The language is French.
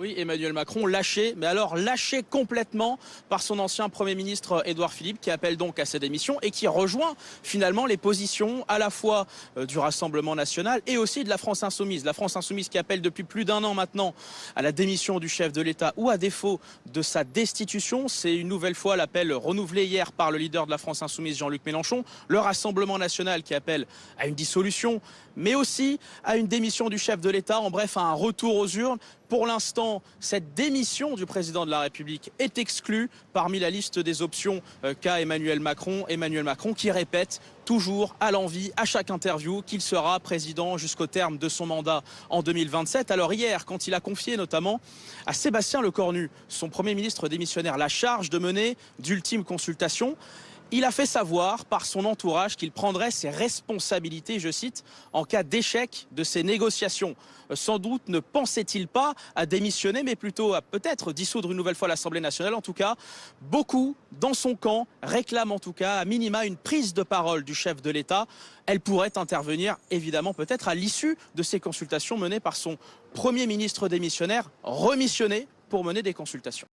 Oui, Emmanuel Macron lâché, mais alors lâché complètement par son ancien Premier ministre Édouard Philippe, qui appelle donc à sa démission et qui rejoint finalement les positions à la fois du Rassemblement national et aussi de la France insoumise. La France insoumise qui appelle depuis plus d'un an maintenant à la démission du chef de l'État ou à défaut de sa destitution. C'est une nouvelle fois l'appel renouvelé hier par le leader de la France insoumise, Jean-Luc Mélenchon. Le Rassemblement national qui appelle à une dissolution, mais aussi à une démission du chef de l'État, en bref à un retour aux urnes. Pour l'instant, cette démission du président de la République est exclue parmi la liste des options qu'a Emmanuel Macron. Emmanuel Macron qui répète toujours à l'envi, à chaque interview, qu'il sera président jusqu'au terme de son mandat en 2027. Alors hier, quand il a confié notamment à Sébastien Lecornu, son Premier ministre démissionnaire, la charge de mener d'ultimes consultations, il a fait savoir par son entourage qu'il prendrait ses responsabilités, je cite, en cas d'échec de ces négociations. Sans doute ne pensait-il pas à démissionner, mais plutôt à peut-être dissoudre une nouvelle fois l'Assemblée nationale. En tout cas, beaucoup dans son camp réclament en tout cas à minima une prise de parole du chef de l'État. Elle pourrait intervenir évidemment peut-être à l'issue de ces consultations menées par son Premier ministre démissionnaire, remissionné pour mener des consultations.